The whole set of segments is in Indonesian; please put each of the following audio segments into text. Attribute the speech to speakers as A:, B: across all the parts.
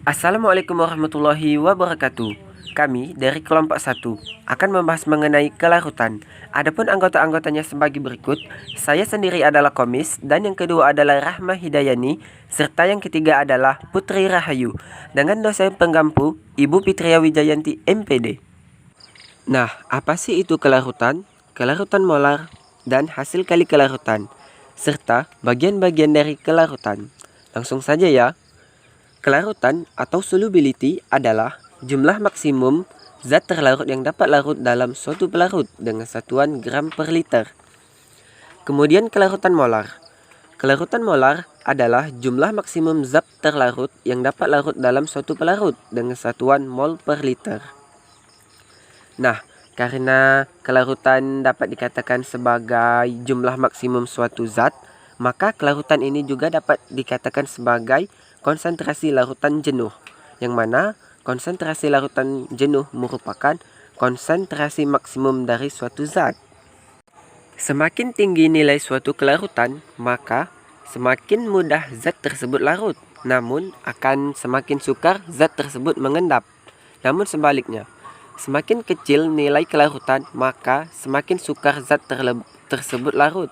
A: Assalamualaikum warahmatullahi wabarakatuh. Kami dari kelompok 1 akan membahas mengenai kelarutan. Adapun anggota-anggotanya sebagai berikut. Saya sendiri adalah Komis, dan yang kedua adalah Rahma Hidayani, serta yang ketiga adalah Putri Rahayu, dengan dosen penggampu Ibu Fitria Wijayanti MPD. Nah, apa sih itu kelarutan? Kelarutan molar dan hasil kali kelarutan, serta bagian-bagian dari kelarutan. Langsung saja ya. Kelarutan atau solubility adalah jumlah maksimum zat terlarut yang dapat larut dalam suatu pelarut dengan satuan gram per liter. Kemudian kelarutan molar. Kelarutan molar adalah jumlah maksimum zat terlarut yang dapat larut dalam suatu pelarut dengan satuan mol per liter. Nah, karena kelarutan dapat dikatakan sebagai jumlah maksimum suatu zat, maka kelarutan ini juga dapat dikatakan sebagai konsentrasi larutan jenuh, yang mana konsentrasi larutan jenuh merupakan konsentrasi maksimum dari suatu zat. Semakin tinggi nilai suatu kelarutan, maka semakin mudah zat tersebut larut, namun akan semakin sukar zat tersebut mengendap. Namun sebaliknya, semakin kecil nilai kelarutan, maka semakin sukar zat tersebut larut,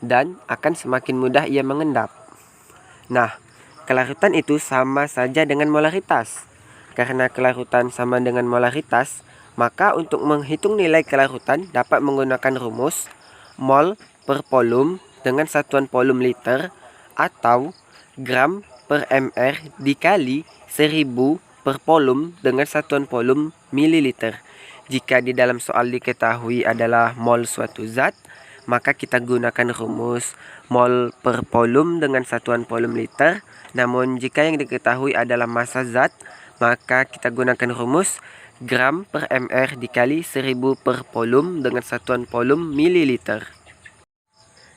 A: dan akan semakin mudah ia mengendap. Nah, kelarutan itu sama saja dengan molaritas. Karena kelarutan sama dengan molaritas, maka untuk menghitung nilai kelarutan dapat menggunakan rumus mol per volum dengan satuan volum liter, atau gram per mr dikali 1000 per volum dengan satuan volum mililiter. Jika di dalam soal diketahui adalah mol suatu zat, maka kita gunakan rumus mol per volum dengan satuan volum liter. Namun jika yang diketahui adalah massa zat, maka kita gunakan rumus gram per mr dikali 1000 per volum dengan satuan volum mililiter.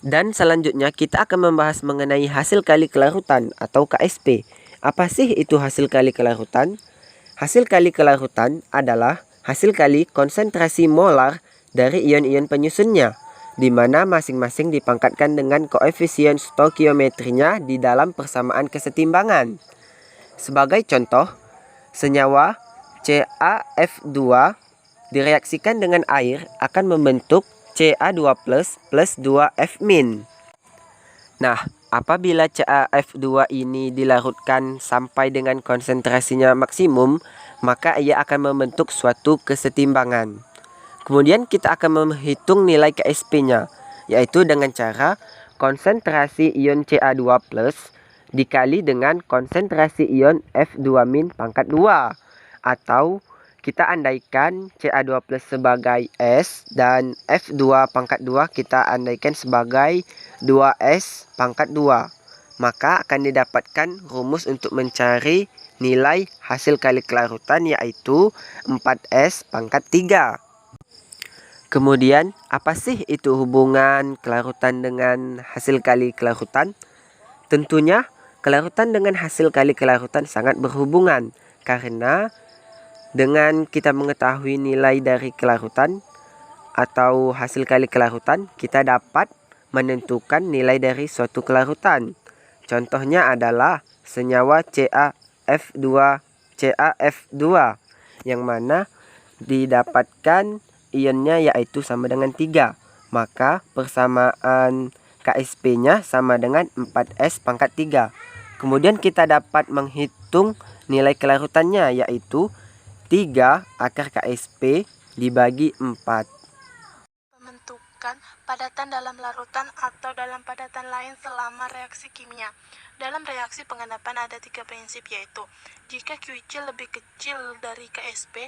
A: Dan selanjutnya kita akan membahas mengenai hasil kali kelarutan atau KSP. Apa sih itu hasil kali kelarutan? Hasil kali kelarutan adalah hasil kali konsentrasi molar dari ion-ion penyusunnya, di mana masing-masing dipangkatkan dengan koefisien stokiometrinya di dalam persamaan kesetimbangan. Sebagai contoh, senyawa CaF2 direaksikan dengan air akan membentuk Ca2+ plus 2F-. Nah, apabila CaF2 ini dilarutkan sampai dengan konsentrasinya maksimum, maka ia akan membentuk suatu kesetimbangan. Kemudian kita akan menghitung nilai KSP-nya, yaitu dengan cara konsentrasi ion Ca2+ dikali dengan konsentrasi ion F2- pangkat 2. Atau kita andaikan Ca2+ sebagai S dan F2 pangkat 2 kita andaikan sebagai 2S pangkat 2. Maka akan didapatkan rumus untuk mencari nilai hasil kali kelarutan, yaitu 4S pangkat 3. Kemudian, apa sih itu hubungan kelarutan dengan hasil kali kelarutan? Tentunya, kelarutan dengan hasil kali kelarutan sangat berhubungan, karena dengan kita mengetahui nilai dari kelarutan atau hasil kali kelarutan, kita dapat menentukan nilai dari suatu kelarutan. Contohnya adalah senyawa CaF2, yang mana didapatkan ionnya yaitu sama dengan 3. Maka persamaan KSP-nya sama dengan 4S pangkat 3. Kemudian kita dapat menghitung nilai kelarutannya, yaitu 3 akar KSP dibagi 4.
B: Pembentukan padatan dalam larutan atau dalam padatan lain selama reaksi kimia. Dalam reaksi pengendapan ada 3 prinsip, yaitu jika QC lebih kecil dari KSP,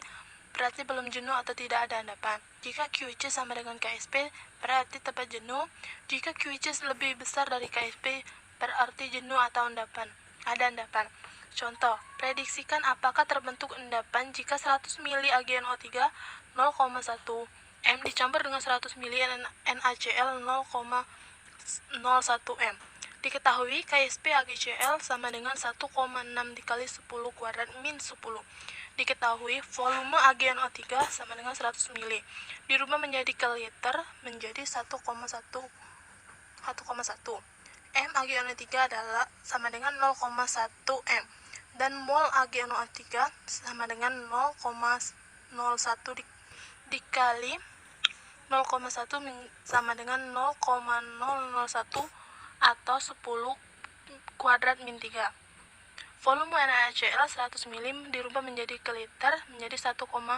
B: berarti belum jenuh atau tidak ada endapan. Jika QC sama dengan KSP, berarti tepat jenuh. Jika QC lebih besar dari KSP, berarti jenuh atau ada endapan. Contoh, prediksikan apakah terbentuk endapan jika 100 ml AgNO3 0,1 M dicampur dengan 100 ml NaCl 0,01 M. Diketahui KSP AgCl sama dengan 1,6 dikali 10 kuadrat min 10. Diketahui volume AgNO3 sama dengan 100 ml. Dirubah menjadi ke liter menjadi 1,1. M AgNO3 adalah sama dengan 0,1 M. dan mol AgNO3 sama dengan 0,01 dikali 0,1 sama dengan 0,001 atau 10 kuadrat min 3. Volume NaCl 100 ml dirubah menjadi ke liter menjadi 0,1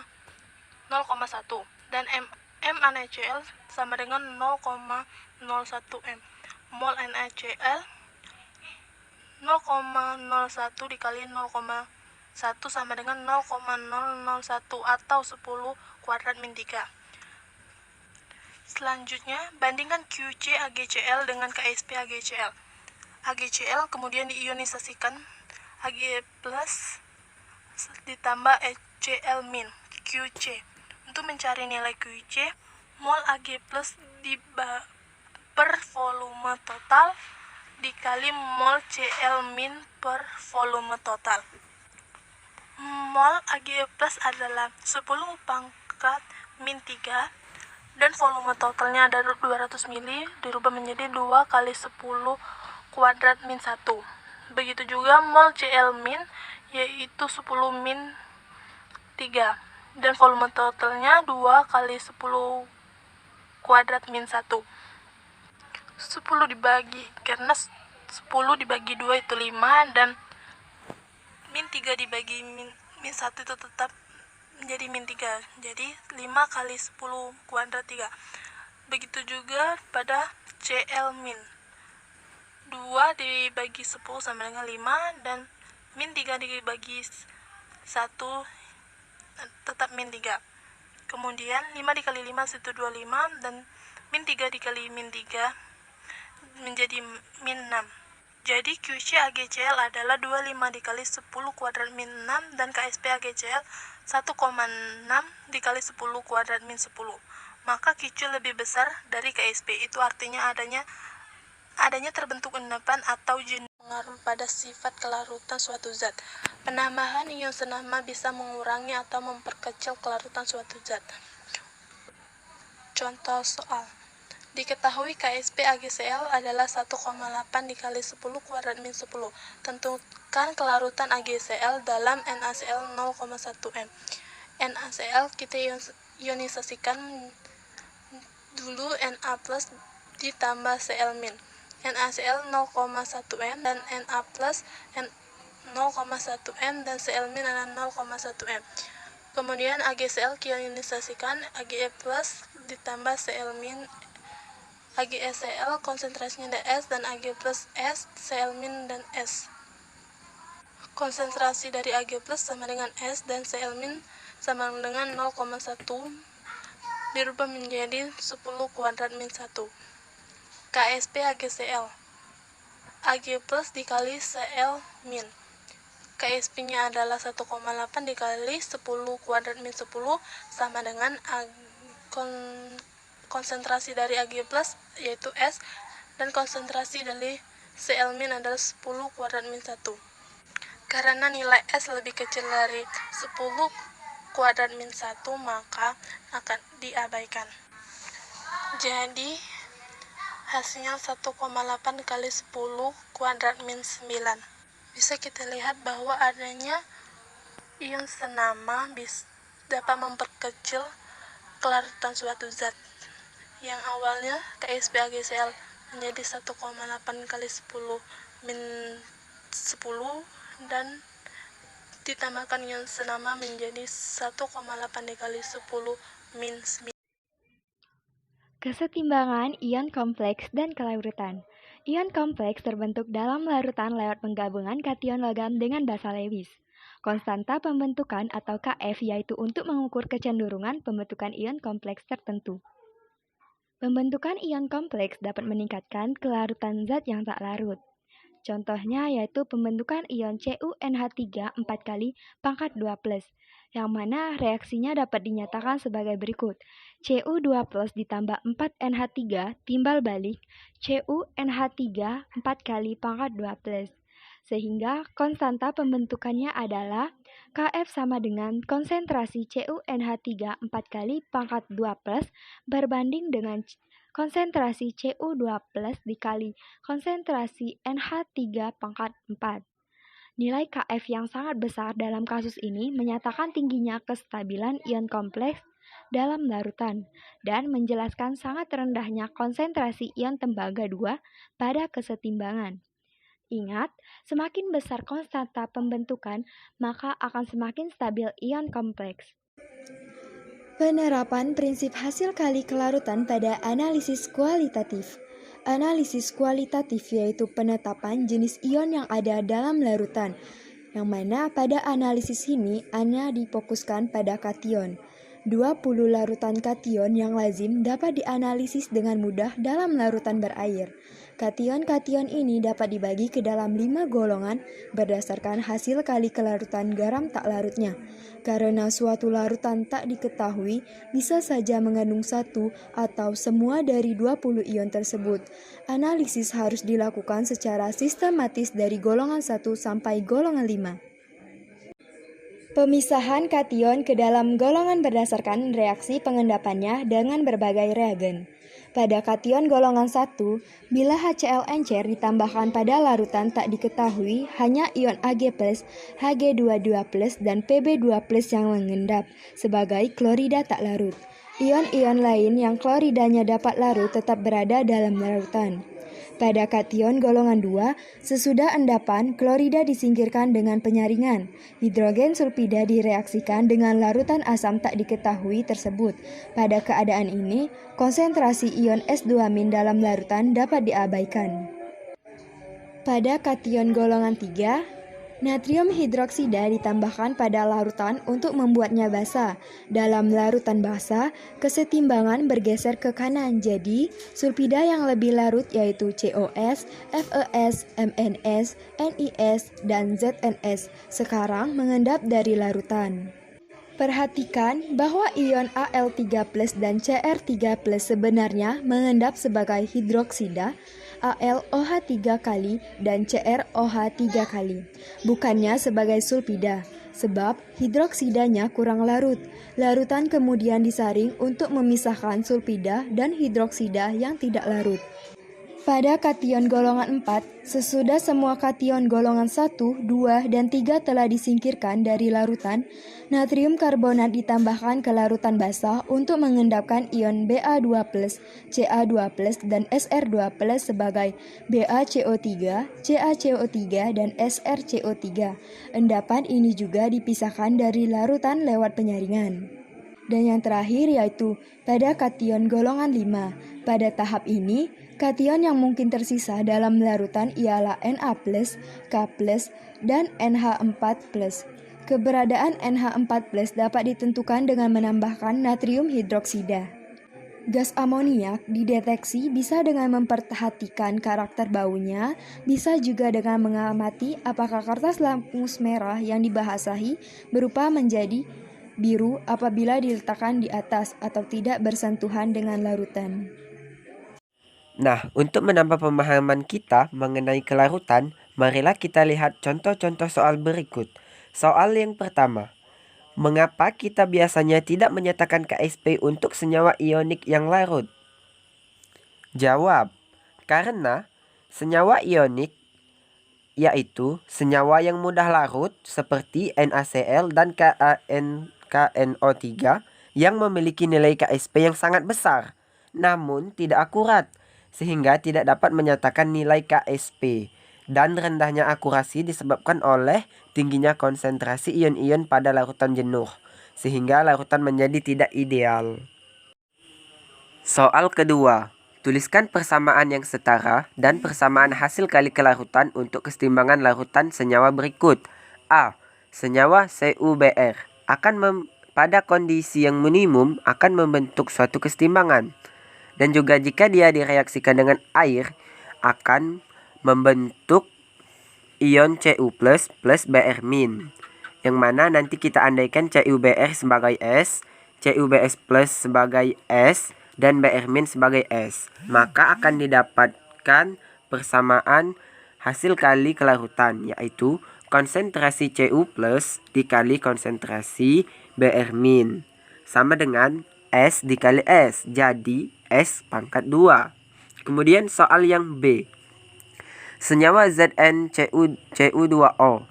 B: dan NaCl sama dengan 0,01 m. Mol NaCl 0,01 dikali 0,1 sama dengan 0,001 atau 10 kuadrat min 3. Selanjutnya, bandingkan QC-AgCl dengan KSP AgCl. AgCl kemudian diionisasikan Ag plus ditambah HCl min QC. Untuk mencari nilai QC, mol Ag plus per volume total dikali mol Cl min per volume total. Mol Ag plus adalah 10 pangkat min 3 dan volume totalnya ada 200 ml dirubah menjadi 2 kali 10 kuadrat min 1. Begitu juga mol Cl min yaitu 10 min 3 dan volume totalnya 2 kali 10 kuadrat min 1. 10 dibagi karena 10 dibagi 2 itu 5 dan min 3 dibagi min 1 itu tetap menjadi min 3. Jadi 5 kali 10 kuadrat 3. Begitu juga pada Cl min. 2 dibagi 10 sama dengan 5 dan min 3 dibagi 1 tetap min 3. Kemudian 5 dikali 5 itu 25 dan min 3 dikali min 3 menjadi min 6. Jadi QC AgCl adalah 25 dikali 10 kuadrat min 6 dan KSP AgCl 1,6 dikali 10 kuadrat min 10. Maka QC lebih besar dari KSP. Itu artinya adanya terbentuk endapan atau jenis pengaruh pada sifat kelarutan suatu zat. Penambahan ion senama bisa mengurangi atau memperkecil kelarutan suatu zat. Contoh soal. Diketahui KSP AgCl adalah 1,8 dikali 10 kuadrat min 10. Tentukan kelarutan AgCl dalam NaCl 0,1 m. NaCl kita ionisasikan dulu Na plus ditambah Cl min. NaCl 0,1 m dan Na plus 0,1 m dan Cl min adalah 0,1 m. Kemudian AgCl ionisasikan Age plus ditambah Cl min. AgCl konsentrasinya ada S dan Ag plus S, Cl min dan S. Konsentrasi dari Ag plus sama dengan S dan Cl min sama dengan 0,1 dirubah menjadi 10 kuadrat min 1. KSP AgCl Ag plus dikali Cl min. KSP-nya adalah 1,8 dikali 10 kuadrat min 10 sama dengan konsentrasi dari Ag plus yaitu S dan konsentrasi dari Cl min adalah 10 kuadrat min 1. Karena nilai S lebih kecil dari 10 kuadrat min 1 maka akan diabaikan. Jadi hasilnya 1,8 kali 10 kuadrat min 9. Bisa kita lihat bahwa adanya ion senama dapat memperkecil kelarutan suatu zat. Yang awalnya KSP AgCl menjadi 1,8 kali 10 min 10 dan ditambahkan ion senama menjadi 1,8 dikali 10 min 9.
C: Kesetimbangan ion kompleks dan kelarutan. Ion kompleks terbentuk dalam larutan lewat penggabungan kation logam dengan basa Lewis. Konstanta pembentukan atau Kf yaitu untuk mengukur kecenderungan pembentukan ion kompleks tertentu. Pembentukan ion kompleks dapat meningkatkan kelarutan zat yang tak larut. Contohnya yaitu pembentukan ion CuNH3 4 kali pangkat 2+, yang mana reaksinya dapat dinyatakan sebagai berikut. Cu2+ ditambah 4NH3 timbal balik CuNH3 4 kali pangkat 2+. Sehingga konstanta pembentukannya adalah Kf sama dengan konsentrasi CuNH3 4 kali pangkat 2+ berbanding dengan konsentrasi Cu2+ dikali konsentrasi NH3 pangkat 4. Nilai Kf yang sangat besar dalam kasus ini menyatakan tingginya kestabilan ion kompleks dalam larutan dan menjelaskan sangat rendahnya konsentrasi ion tembaga 2 pada kesetimbangan. Ingat, semakin besar konstanta pembentukan, maka akan semakin stabil ion kompleks.
D: Penerapan prinsip hasil kali kelarutan pada analisis kualitatif. Analisis kualitatif yaitu penetapan jenis ion yang ada dalam larutan, yang mana pada analisis ini hanya difokuskan pada kation. 20 larutan kation yang lazim dapat dianalisis dengan mudah dalam larutan berair. Kation-kation ini dapat dibagi ke dalam 5 golongan berdasarkan hasil kali kelarutan garam tak larutnya. Karena suatu larutan tak diketahui, bisa saja mengandung satu atau semua dari 20 ion tersebut. Analisis harus dilakukan secara sistematis dari golongan 1 sampai golongan 5. Pemisahan kation ke dalam golongan berdasarkan reaksi pengendapannya dengan berbagai reagen. Pada kation golongan 1, bila HCl encer ditambahkan pada larutan tak diketahui, hanya ion Ag+, Hg22+, dan Pb2+ yang mengendap sebagai klorida tak larut. Ion-ion lain yang kloridanya dapat larut tetap berada dalam larutan. Pada kation golongan 2, sesudah endapan, klorida disingkirkan dengan penyaringan. Hidrogen sulfida direaksikan dengan larutan asam tak diketahui tersebut. Pada keadaan ini, konsentrasi ion S2- dalam larutan dapat diabaikan. Pada kation golongan 3, natrium hidroksida ditambahkan pada larutan untuk membuatnya basa. Dalam larutan basa, kesetimbangan bergeser ke kanan, jadi sulfida yang lebih larut yaitu COS, FeS, MnS, NiS, dan ZnS sekarang mengendap dari larutan. Perhatikan bahwa ion Al3+ dan Cr3+ sebenarnya mengendap sebagai hidroksida, AlOH3 kali dan CrOH3 kali, bukannya sebagai sulfida, sebab hidroksidanya kurang larut. Larutan kemudian disaring untuk memisahkan sulfida dan hidroksida yang tidak larut. Pada kation golongan 4, sesudah semua kation golongan 1, 2, dan 3 telah disingkirkan dari larutan, natrium karbonat ditambahkan ke larutan basah untuk mengendapkan ion Ba2+, Ca2+, dan Sr2+ sebagai BaCO3, CaCO3, dan SrCO3. Endapan ini juga dipisahkan dari larutan lewat penyaringan. Dan yang terakhir yaitu pada kation golongan 5. Pada tahap ini, kation yang mungkin tersisa dalam larutan ialah Na+, K+, dan NH4+. Keberadaan NH4+ dapat ditentukan dengan menambahkan natrium hidroksida. Gas amoniak dideteksi bisa dengan memperhatikan karakter baunya, bisa juga dengan mengamati apakah kertas lakmus merah yang dibasahi berubah menjadi biru apabila diletakkan di atas atau tidak bersentuhan dengan larutan.
A: Nah, untuk menambah pemahaman kita mengenai kelarutan, marilah kita lihat contoh-contoh soal berikut. Soal yang pertama, mengapa kita biasanya tidak menyatakan Ksp untuk senyawa ionik yang larut? Jawab, karena senyawa ionik yaitu senyawa yang mudah larut seperti NaCl dan KNO3 yang memiliki nilai Ksp yang sangat besar, namun tidak akurat, sehingga tidak dapat menyatakan nilai Ksp. Dan rendahnya akurasi disebabkan oleh tingginya konsentrasi ion-ion pada larutan jenuh, sehingga larutan menjadi tidak ideal. Soal kedua, tuliskan persamaan yang setara dan persamaan hasil kali kelarutan untuk kesetimbangan larutan senyawa berikut. A. Senyawa CuBr pada kondisi yang minimum akan membentuk suatu kesetimbangan, dan juga jika dia direaksikan dengan air akan membentuk ion Cu+ plus Br-, yang mana nanti kita andaikan CuBr sebagai S, CuBs plus sebagai S, dan Br- sebagai S, maka akan didapatkan persamaan hasil kali kelarutan, yaitu konsentrasi Cu+ dikali konsentrasi Br- sama dengan S dikali S, jadi S pangkat 2. Kemudian soal yang B. Senyawa ZnCu2O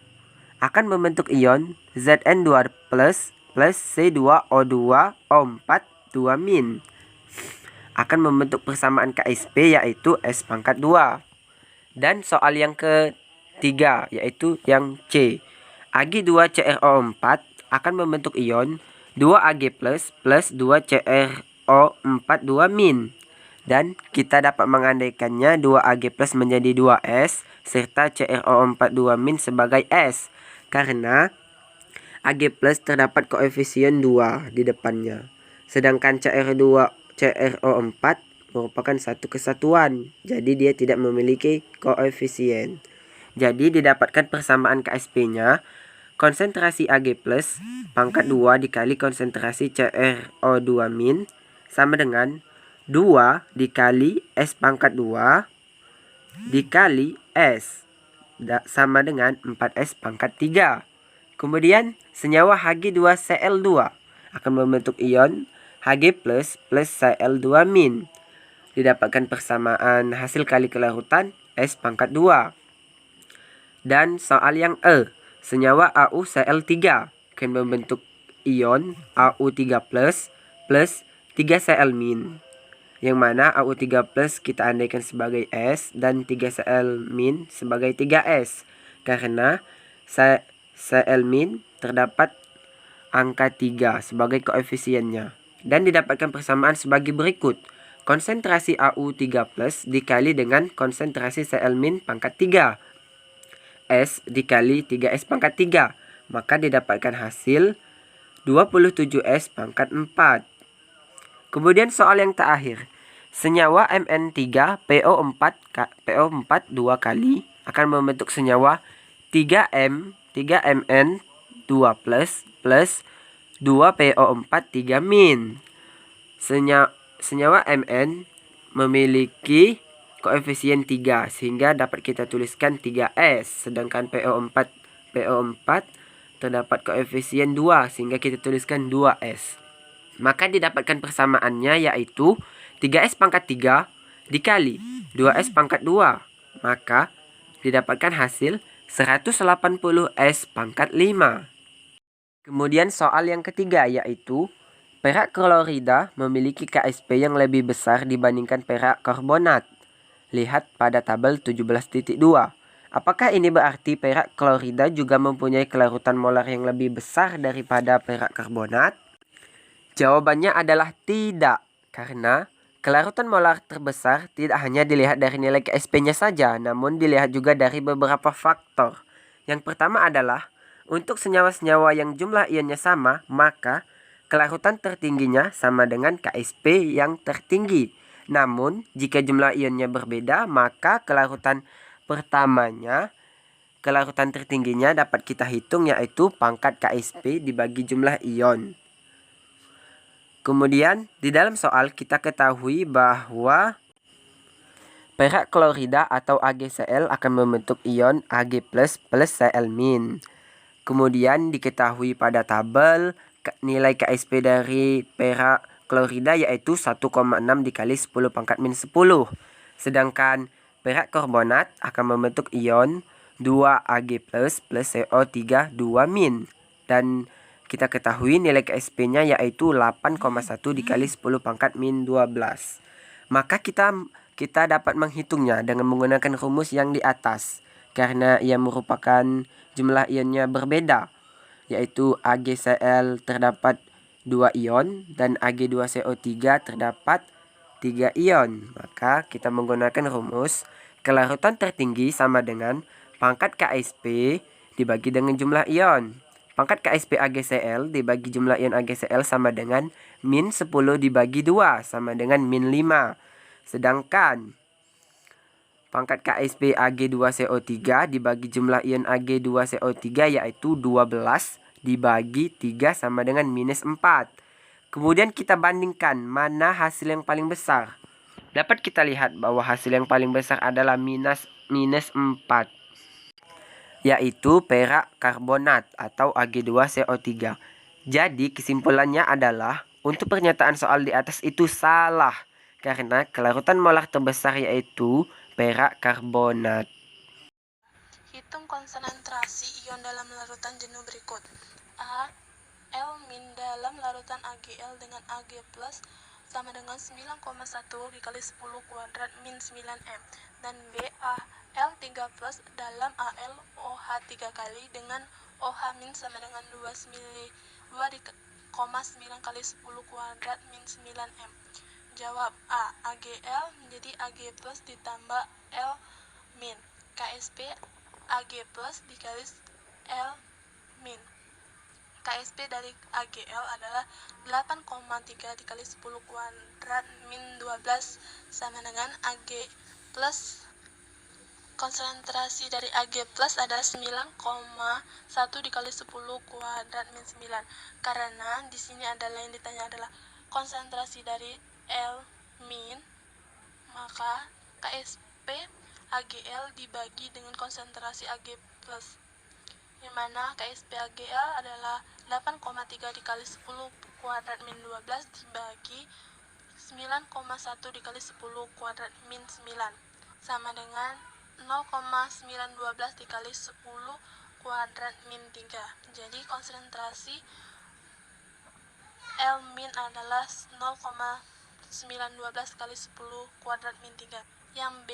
A: akan membentuk ion Zn2+ plus C2O2O4 2-. Akan membentuk persamaan KsP yaitu S pangkat 2. Dan soal yang ketiga yaitu yang C. Ag2CrO4 akan membentuk ion 2Ag+ plus 2CrO4 2-. Dan kita dapat mengandaikannya 2Ag+ menjadi 2S serta CrO4 2- sebagai S. Karena Ag+ terdapat koefisien 2 di depannya. Sedangkan CrO4 merupakan satu kesatuan. Jadi dia tidak memiliki koefisien. Jadi didapatkan persamaan KsP-nya konsentrasi Ag+ pangkat 2 dikali konsentrasi CrO2- sama dengan 2 dikali S pangkat 2 dikali S sama dengan 4S pangkat 3. Kemudian senyawa Hg2Cl2 akan membentuk ion Hg+ plus Cl2-. Didapatkan persamaan hasil kali kelarutan S pangkat 2. Dan soal yang E, senyawa AuCl3 akan membentuk ion Au3+ plus 3Cl-. Yang mana Au3+ kita andaikan sebagai S dan 3Cl- sebagai 3S. Karena Cl- terdapat angka 3 sebagai koefisiennya. Dan didapatkan persamaan sebagai berikut. Konsentrasi Au3+ dikali dengan konsentrasi Cl- pangkat 3. S dikali 3S pangkat 3. Maka didapatkan hasil 27S pangkat 4. Kemudian soal yang terakhir. Senyawa Mn3PO4 2 kali akan membentuk senyawa 3Mn2+ plus 2PO4 3-. Senyawa Mn memiliki koefisien 3 sehingga dapat kita tuliskan 3S. Sedangkan PO4 terdapat koefisien 2 sehingga kita tuliskan 2S. Maka didapatkan persamaannya yaitu 3S pangkat 3 dikali 2S pangkat 2. Maka didapatkan hasil 180S pangkat 5. Kemudian soal yang ketiga yaitu perak klorida memiliki Ksp yang lebih besar dibandingkan perak karbonat. Lihat pada tabel 17.2. Apakah ini berarti perak klorida juga mempunyai kelarutan molar yang lebih besar daripada perak karbonat? Jawabannya adalah tidak, karena kelarutan molar terbesar tidak hanya dilihat dari nilai Ksp-nya saja, namun dilihat juga dari beberapa faktor. Yang pertama adalah, untuk senyawa-senyawa yang jumlah ionnya sama, maka kelarutan tertingginya sama dengan Ksp yang tertinggi. Namun, jika jumlah ionnya berbeda, maka kelarutan tertingginya dapat kita hitung yaitu pangkat Ksp dibagi jumlah ion. Kemudian di dalam soal kita ketahui bahwa perak klorida atau AgCl akan membentuk ion Ag+ plus Cl-. Kemudian diketahui pada tabel nilai Ksp dari perak klorida yaitu 1,6 dikali 10 pangkat -10. Sedangkan perak karbonat akan membentuk ion 2Ag+ plus CO3 2-. Dan kita ketahui nilai Ksp-nya yaitu 8,1 dikali 10 pangkat -12. Maka kita dapat menghitungnya dengan menggunakan rumus yang di atas. Karena ia merupakan jumlah ionnya berbeda. Yaitu AgCl terdapat 2 ion dan Ag2CO3 terdapat 3 ion. Maka kita menggunakan rumus kelarutan tertinggi sama dengan pangkat Ksp dibagi dengan jumlah ion. Pangkat Ksp AgCl dibagi jumlah ion AgCl sama dengan -10 dibagi 2 sama dengan -5. Sedangkan pangkat Ksp Ag2CO3 dibagi jumlah ion Ag2CO3 yaitu 12 dibagi 3 sama dengan -4. Kemudian kita bandingkan mana hasil yang paling besar. Dapat kita lihat bahwa hasil yang paling besar adalah -4. Yaitu perak karbonat atau Ag2CO3. Jadi kesimpulannya adalah untuk pernyataan soal di atas itu salah karena kelarutan molar terbesar yaitu perak karbonat.
B: Hitung konsentrasi ion dalam larutan jenuh berikut. A. L min dalam larutan AgL dengan Ag plus sama dengan 9,1 dikali 10 kuadrat min 9M. Dan B. A. L3 plus dalam AlOH 3 kali dengan OH min sama dengan 2,9 kali 10 kuadrat min 9M. Jawab A. AgL menjadi Ag plus ditambah L min. KSP Ag plus dikali L min. KSP dari AgL adalah 8,3 dikali 10 kuadrat min 12 sama dengan Ag plus. Konsentrasi dari Ag plus adalah 9,1 dikali 10 kuadrat min 9. Karena di sini adalah yang ditanya adalah konsentrasi dari L min, maka KSP AgL dibagi dengan konsentrasi Ag plus, yang mana KSP AgL adalah 8,3 dikali 10 kuadrat min 12 dibagi 9,1 dikali 10 kuadrat min 9 sama dengan 0,912 dikali 10 kuadrat min 3. Jadi konsentrasi L min adalah 0,912 kali 10 kuadrat min 3. Yang B,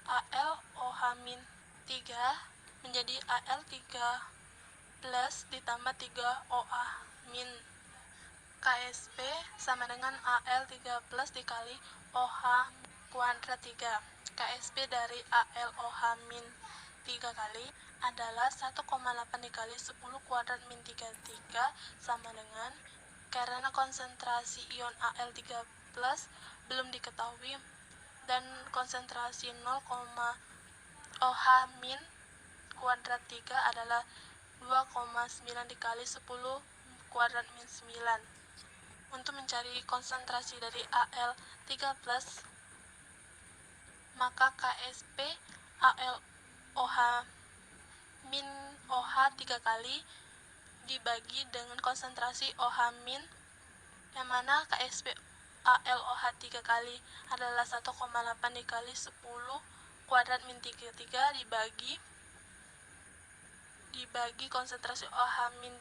B: AlOH min 3 menjadi Al3 plus ditambah 3OH min. KSP sama dengan Al3 plus dikali OH kuadrat 3. KSP dari AlOH min 3 kali adalah 1,8 dikali 10 kuadrat min 33 sama dengan, karena konsentrasi ion Al3 plus belum diketahui dan konsentrasi 0,OH min kuadrat 3 adalah 2,9 dikali 10 kuadrat min 9. Untuk mencari konsentrasi dari Al3 plus, maka KSP AlOH min OH 3 kali dibagi dengan konsentrasi OH min, yang mana KSP AlOH 3 kali adalah 1,8 dikali 10 kuadrat min 33 dibagi konsentrasi OH min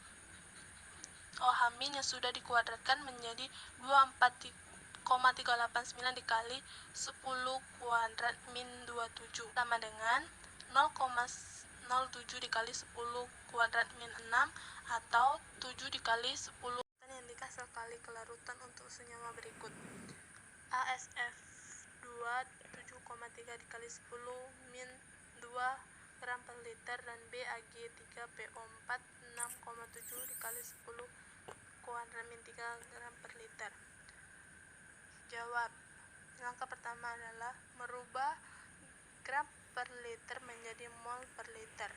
B: yang sudah dikuadratkan menjadi 24,389 dikali 10 kuadrat min 27 sama dengan 0,07 dikali 10 kuadrat min 6 atau 7 dikali 10 yang dikasih kali kelarutan untuk senyawa berikut. AsF2 7,3 dikali 10 min 2 gram per liter dan BAg3PO4 6,7 dikali 10 kuadrat min 3 gram per liter. Jawab. Langkah pertama adalah merubah gram per liter menjadi mol per liter.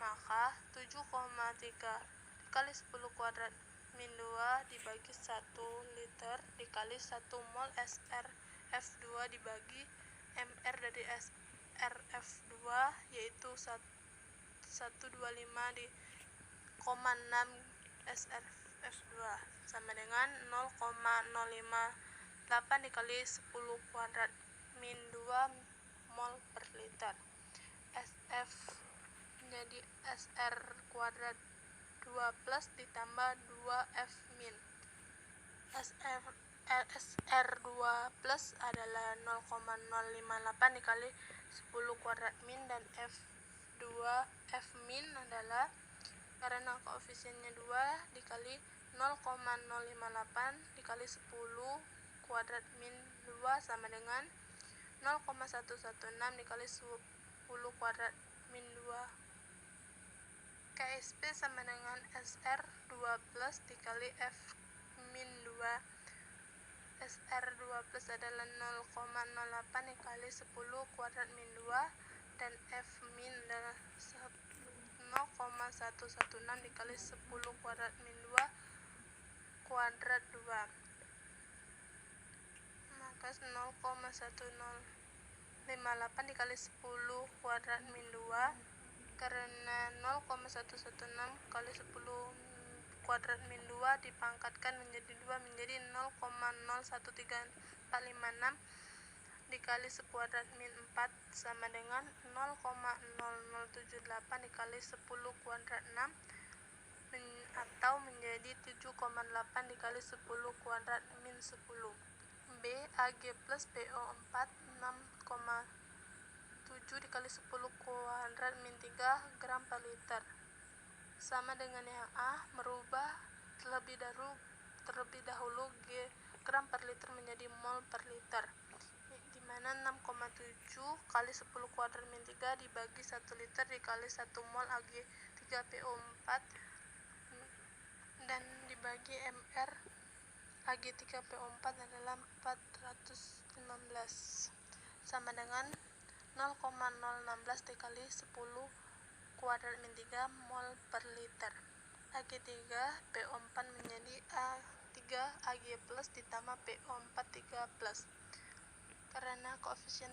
B: Maka 7,3 dikali 10 kuadrat min 2 dibagi 1 liter dikali 1 mol SRF2 dibagi MR dari SRF2 yaitu 125 di 0,6 SRF2 sama dengan 0,058 dikali 10 kuadrat min 2 mol per liter. SF menjadi SR kuadrat 2 plus ditambah 2F min. SR2 plus adalah 0,058 dikali 10 kuadrat min dan F min adalah, karena koefisiennya 2 dikali 0,058 dikali 10 kuadrat min 2 sama dengan 0,116 dikali 10 kuadrat min 2. KSP sama dengan SR2 plus dikali F min 2. SR2 plus adalah 0,08 dikali 10 kuadrat min 2 dan F min adalah 0,116 dikali 10 kuadrat min 2 kuadrat 2. Maka 0,1058 dikali 10 kuadrat min 2, karena 0,116 kali 10 kuadrat min 2 dipangkatkan menjadi 2 menjadi 0,01356 dikali 1 kuadrat min 4 sama dengan 0,0078 dikali 10 kuadrat 6 atau menjadi 7,8 dikali 10 kuadrat min 10. B. Ag plus PO4 6,7 dikali 10 kuadrat min 3 gram per liter. Sama dengan yang A, merubah terlebih dahulu gram per liter menjadi mol per liter, di mana 6,7 kali 10 kuadrat min 3 dibagi 1 liter dikali 1 mol Ag3PO4 dan dibagi mR Ag3PO4 adalah 415 sama dengan 0,016 dikali 10 kuadrat min 3 mol per liter. Ag3PO4 menjadi A3Ag plus ditambah PO4 3 plus. Karena koefisien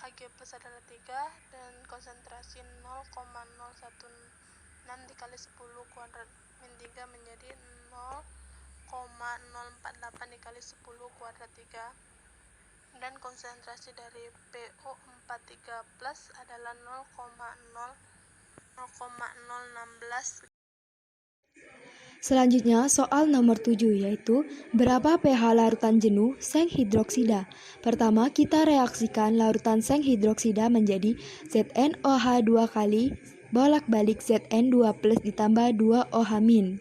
B: Ag plus adalah 3 dan konsentrasi 0,016 dikali 10 kuadrat min 3 menjadi 0,048 dikali 10 kuadrat 3 dan konsentrasi dari PO4 3 plus adalah 0,016.
D: Selanjutnya, soal nomor 7 yaitu berapa pH larutan jenuh seng hidroksida. Pertama, kita reaksikan larutan seng hidroksida menjadi ZnOH 2 kali bolak-balik Zn2 plus ditambah 2OH-.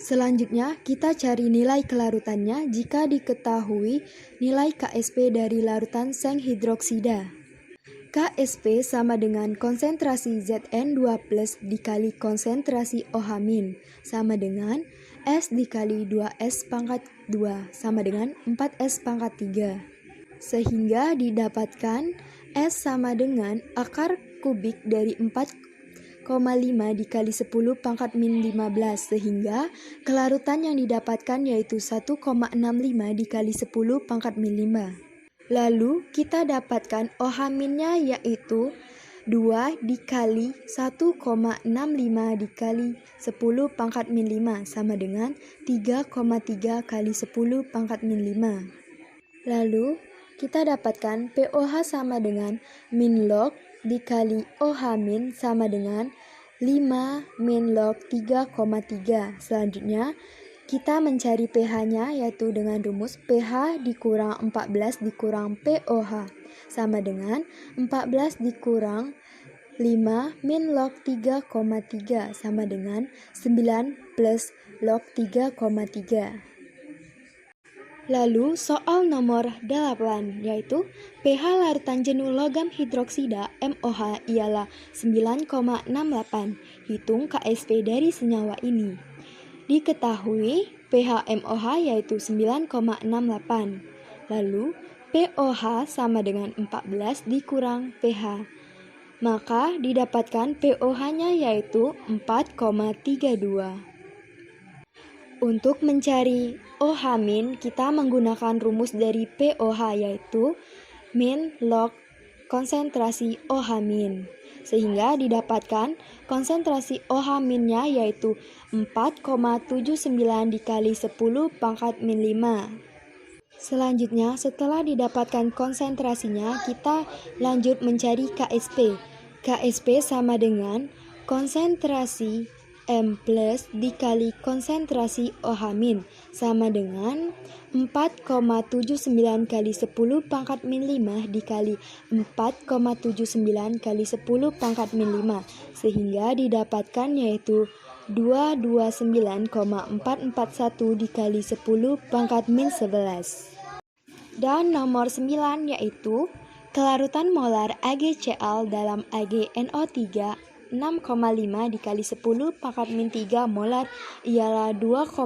D: Selanjutnya, kita cari nilai kelarutannya jika diketahui nilai KSP dari larutan seng hidroksida. KSP sama dengan konsentrasi Zn2 plus dikali konsentrasi OH- sama dengan S dikali 2S pangkat 2 sama dengan 4S pangkat 3. Sehingga didapatkan S sama dengan akar kubik dari 4,5 dikali 10 pangkat min 15 sehingga kelarutan yang didapatkan yaitu 1,65 dikali 10 pangkat min 5. Lalu kita dapatkan OH-nya yaitu 2 dikali 1,65 dikali 10 pangkat min 5 sama dengan 3,3 kali 10 pangkat min 5. Lalu kita dapatkan POH sama dengan min log dikali OH- sama dengan 5 min log 3,3. Selanjutnya kita mencari pH-nya yaitu dengan rumus pH dikurang 14 dikurang POH sama dengan 14 dikurang 5 min log 3,3 sama dengan 9 plus log 3,3. Lalu soal nomor 8 yaitu pH larutan jenuh logam hidroksida MOH ialah 9,68. Hitung KSP dari senyawa ini. Diketahui pH MOH yaitu 9,68. Lalu POH sama dengan 14 dikurang pH. Maka didapatkan POH-nya yaitu 4,32. Untuk mencari OH- kita menggunakan rumus dari POH yaitu min log konsentrasi OH-. Sehingga didapatkan konsentrasi OH-nya yaitu 4,79 dikali 10 pangkat min 5. Selanjutnya, setelah didapatkan konsentrasinya, kita lanjut mencari KSP. KSP sama dengan konsentrasi M plus dikali konsentrasi OH- sama dengan 4,79 kali 10 pangkat min 5 dikali 4,79 kali 10 pangkat min 5 sehingga didapatkan yaitu 229,441 dikali 10 pangkat min 11. Dan nomor 9 yaitu kelarutan molar AgCl dalam AgNO3 6,5 dikali 10 pangkat min 3 molar ialah 2,5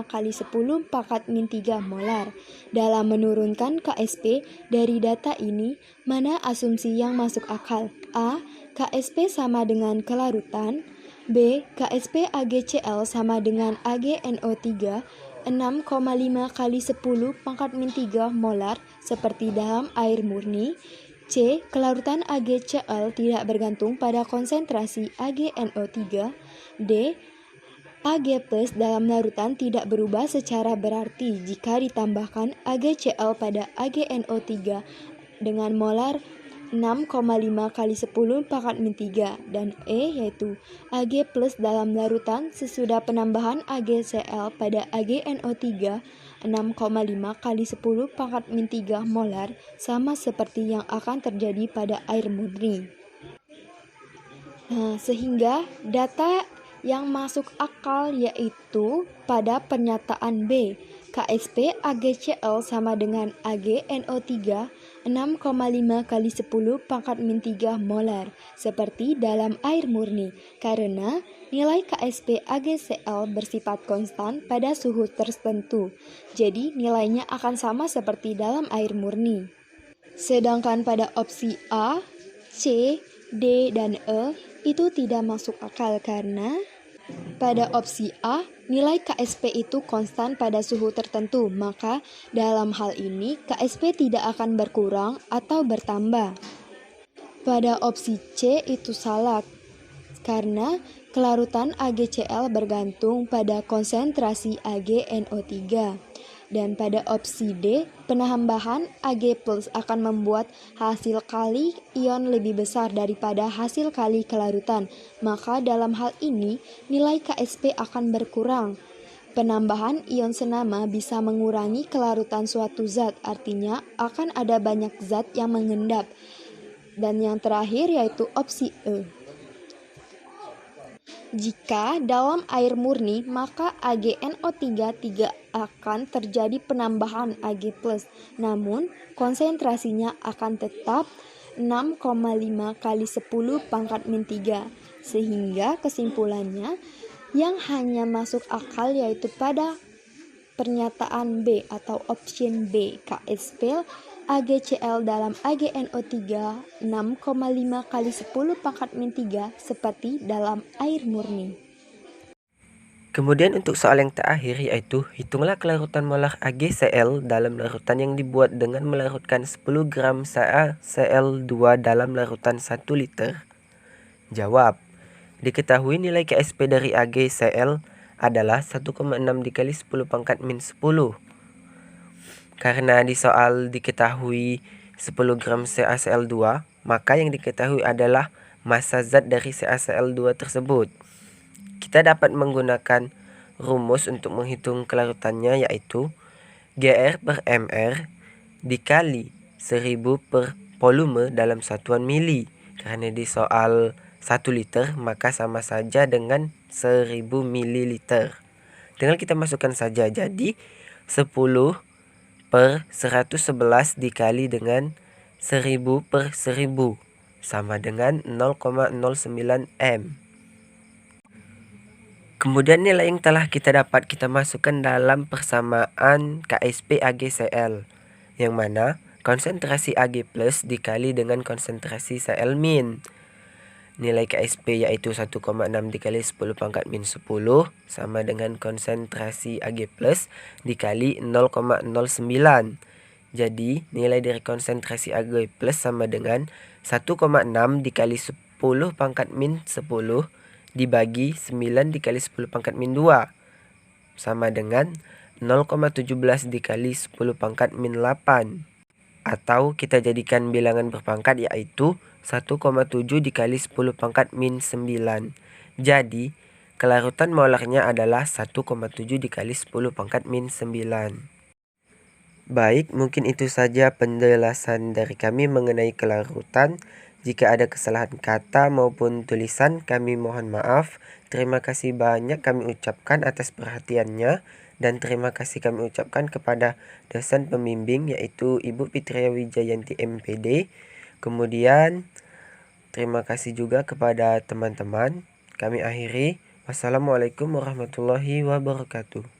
D: kali 10 pangkat min 3 molar. Dalam menurunkan KSP dari data ini, mana asumsi yang masuk akal? A. KSP sama dengan kelarutan. B. KSP AgCl sama dengan AgNO3 6,5 kali 10 pangkat min 3 molar seperti dalam air murni. C. Kelarutan AgCl tidak bergantung pada konsentrasi AgNO3. D. Ag plus dalam larutan tidak berubah secara berarti jika ditambahkan AgCl pada AgNO3 dengan molar 6,5 kali 10 pangkat min 3 dan E yaitu Ag plus dalam larutan sesudah penambahan AgCl pada AgNO3 6,5 kali 10 pangkat min 3 molar sama seperti yang akan terjadi pada air murni. Nah, sehingga data yang masuk akal yaitu pada pernyataan B, KSP AgCl sama dengan AgNO3 6,5 kali 10 pangkat min 3 molar seperti dalam air murni karena nilai KSP AgCl bersifat konstan pada suhu tertentu. Jadi nilainya akan sama seperti dalam air murni. Sedangkan pada opsi A, C, D, dan E itu tidak masuk akal karena pada opsi A, nilai KSP itu konstan pada suhu tertentu, maka dalam hal ini KSP tidak akan berkurang atau bertambah. Pada opsi C itu salah, karena kelarutan AgCl bergantung pada konsentrasi AgNO3. Dan pada opsi D, penambahan Ag plus akan membuat hasil kali ion lebih besar daripada hasil kali kelarutan. Maka dalam hal ini, nilai KSP akan berkurang. Penambahan ion senama bisa mengurangi kelarutan suatu zat, artinya akan ada banyak zat yang mengendap. Dan yang terakhir yaitu opsi E. Jika dalam air murni, maka AgNO3 tidak akan terjadi penambahan Ag+, namun konsentrasinya akan tetap 6,5 kali 10 pangkat min 3. Sehingga kesimpulannya, yang hanya masuk akal yaitu pada pernyataan B atau option B, KSP AgCl dalam AgNO3 6,5 kali 10 pangkat min 3 seperti dalam air murni.
A: Kemudian untuk soal yang terakhir yaitu hitunglah kelarutan molar AgCl dalam larutan yang dibuat dengan melarutkan 10 gram CaCl2 dalam larutan 1 liter. Jawab. Diketahui nilai KSP dari AgCl adalah 1,6 dikali 10 pangkat min 10. Karena di soal diketahui 10 gram CaCl2, maka yang diketahui adalah massa zat dari CaCl2 tersebut. Kita dapat menggunakan rumus untuk menghitung kelarutannya yaitu Gr per Mr dikali 1000 per volume dalam satuan mili. Karena di soal 1 liter maka sama saja dengan 1000 ml. Tinggal kita masukkan saja, jadi 10 per 111 dikali dengan 1000 per 1000 sama dengan 0,09 M. Kemudian nilai yang telah kita dapat kita masukkan dalam persamaan KSP AgCl, yang mana konsentrasi Ag plus dikali dengan konsentrasi Cl min. Nilai KSP yaitu 1,6 dikali 10 pangkat min 10 sama dengan konsentrasi Ag plus dikali 0,09. Jadi nilai dari konsentrasi Ag plus sama dengan 1,6 dikali 10 pangkat min 10 dibagi 9 dikali 10 pangkat min 2 sama dengan 0,17 dikali 10 pangkat min 8. Atau kita jadikan bilangan berpangkat yaitu 1,7 dikali 10 pangkat min 9. Jadi kelarutan molarnya adalah 1,7 dikali 10 pangkat min 9. Baik, mungkin itu saja penjelasan dari kami mengenai kelarutan. Jika ada kesalahan kata maupun tulisan, kami mohon maaf. Terima kasih banyak kami ucapkan atas perhatiannya. Dan terima kasih kami ucapkan kepada dosen pembimbing yaitu Ibu Fitria Wijayanti MPD. Kemudian terima kasih juga kepada teman-teman. Kami akhiri. Wassalamualaikum warahmatullahi wabarakatuh.